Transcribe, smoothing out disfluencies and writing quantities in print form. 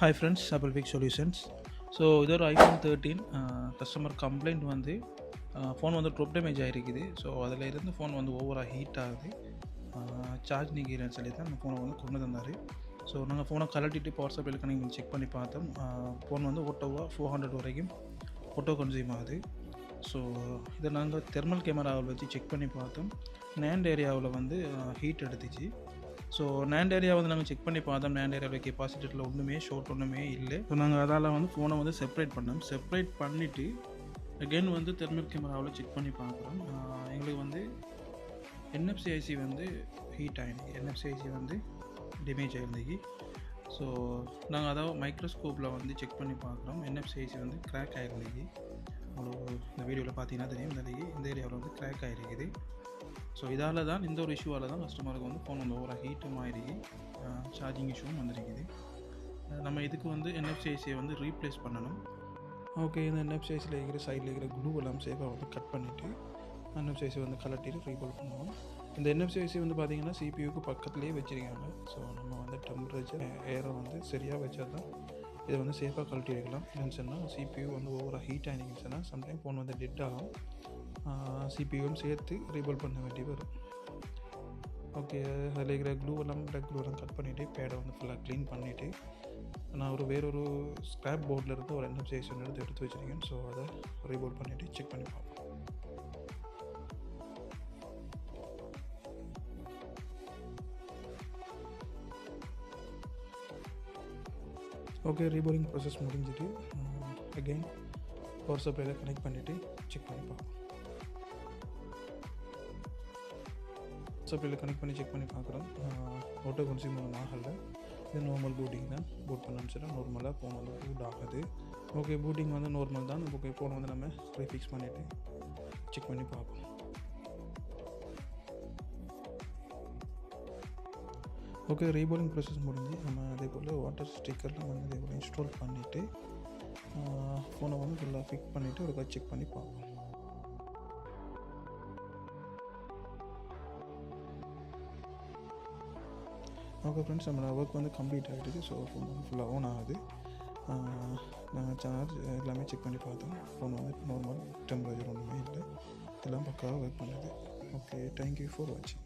Hi friends, Apple Week Solutions. So இது ஒரு iPhone 13 customer complaint வந்து ஃபோன் வந்து ட்ரோப் டேமேஜ் ஆகிருக்குது. ஸோ அதில் இருந்து ஃபோன் வந்து ஓவராக ஹீட் ஆகுது, சார்ஜ் நிற்கிறேன்னு சொல்லி தான் அந்த ஃபோனை வந்து கொண்டு தந்தார். ஸோ நாங்கள் ஃபோனை கலட்டிட்டு பவர் சப்ளைல கனெக்ட் செக் பண்ணி பார்த்தோம். ஃபோன் வந்து ஓட்டோவாக 400 வரைக்கும் ஓட்டோ கன்சியூம் ஆகுது. ஸோ இதை நாங்கள் தெர்மல் கேமராவில் வச்சு செக் பண்ணி பார்த்தோம். நேண்ட் ஏரியாவில் வந்து ஹீட் எடுத்துச்சு. ஸோ நேண்ட் ஏரியா வந்து நாங்கள் செக் பண்ணி பார்த்தோம். நேண்ட் ஏரியாவில் கெப்பாசிட்டரில் ஒன்றுமே ஷோர்ட் ஒன்றுமே இல்லை. ஸோ நாங்கள் அதால் வந்து ஃபோனை வந்து செப்பரேட் பண்ணோம். செப்பரேட் பண்ணிவிட்டு அகெயின் வந்து தெர்மல் கேமராவில் செக் பண்ணி பார்க்குறோம். எங்களுக்கு வந்து NFC வந்து ஹீட் ஆகிடுது. NFC வந்து டேமேஜ் ஆகிருந்தது. ஸோ நாங்கள் அதாவது மைக்ரோஸ்கோப்பில் வந்து செக் பண்ணி பார்க்குறோம். NFC வந்து கிராக் ஆகிருந்தது. உங்களுக்கு இந்த வீடியோவில் பார்த்தீங்கன்னா தெரியும், இந்த ஏரியாவில் வந்து கிராக் ஆகிருக்குது. ஸோ இதால் தான், இந்த ஒரு இஷ்யூவால் தான் கஸ்டமருக்கு வந்து ஃபோன் வந்து ஓவராக ஹீட்டும் ஆகிருக்கு, சார்ஜிங் இஷ்யூவும் வந்துருக்குது. நம்ம இதுக்கு வந்து NFC வந்து ரீப்ளேஸ் பண்ணணும். ஓகே, இந்த NFC இருக்கிற சைடில் இருக்கிற க்ளூ எல்லாம் சேஃபாக வந்து கட் பண்ணிவிட்டு NFC வந்து கலட்டிட்டு ரீபோல் பண்ணுவோம். இந்த NFC வந்து பார்த்திங்கன்னா CPUக்கு பக்கத்துலேயே வச்சுருக்காங்க. ஸோ நம்ம வந்து டெம்பரேச்சர் ஏரை வந்து சரியாக வச்சா தான் இதை வந்து சேஃபாக கழட்டி எடுக்கலாம். என்னென்னு சொன்னால் CPU வந்து ஓவராக ஹீட் ஆகிருக்குன்னு சொன்னால் சம்டைம் ஃபோன் வந்து டெட் ஆகும். CPUவும் சேர்த்து ரீபோல் பண்ண வேண்டி வரும். ஓகே, அதில் இருக்கிற க்ளூ எல்லாம் கட் பண்ணிவிட்டு பேடை வந்து ஃபுல்லாக க்ளீன் பண்ணிவிட்டு நான் வேறொரு ஸ்க்ராப் போர்டில் இருந்து ஒரு NFC எடுத்து வச்சுருக்கேன். ஸோ அதை ரீபோல் பண்ணிவிட்டு செக் பண்ணி பார்ப்போம். ஓகே, ரீபோலிங் ப்ராசஸ் முடிஞ்சிட்டு அகெயின் பவர் சப்ளையில் கனெக்ட் பண்ணிவிட்டு செக் பண்ணி பார்ப்போம். சப்ளையில் கனெக்ட் பண்ணி செக் பண்ணி பார்க்குறோம். ஆட்டோ கன்சியூம் ஒன்றும் ஆகலை. இது நார்மல் பூட்டிங் தான். பூட் பண்ண ஆரம்பிச்சிட்டா நார்மலாக ஃபோன் வந்து பூட் ஆகுது. ஓகே, பூட்டிங் வந்து நார்மல் தான். ஓகே, ஃபோனை வந்து நம்ம ரீஃபிக்ஸ் பண்ணிவிட்டு செக் பண்ணி பார்ப்போம். ஓகே, ரீபோலிங் ப்ராசஸ் முடிஞ்சு நம்ம அதே போல் வாட்டர் ஸ்டிக்கர்லாம் வந்து அதே போல் இன்ஸ்டால் பண்ணிவிட்டு ஃபோனை வந்து ஃபுல்லாக ஃபிக்ஸ் பண்ணிவிட்டு ஒரு செக் பண்ணி பார்ப்போம். ஓகே ஃப்ரெண்ட்ஸ், நம்மளோட ஒர்க் வந்து கம்ப்ளீட் ஆகிடுது. ஸோ ஃபோன் வந்து ஃபுல்லாக ஆன் ஆகுது. நாங்கள் சார்ஜ் எல்லாமே செக் பண்ணி பார்த்தோம். ஃபோன் வந்து நார்மல், டெம்பரேச்சர் ஒன்றுமே இல்லை, எல்லாம் பக்காவாக ஒர்க் பண்ணுது. ஓகே, தேங்க்யூ ஃபார் வாட்சிங்.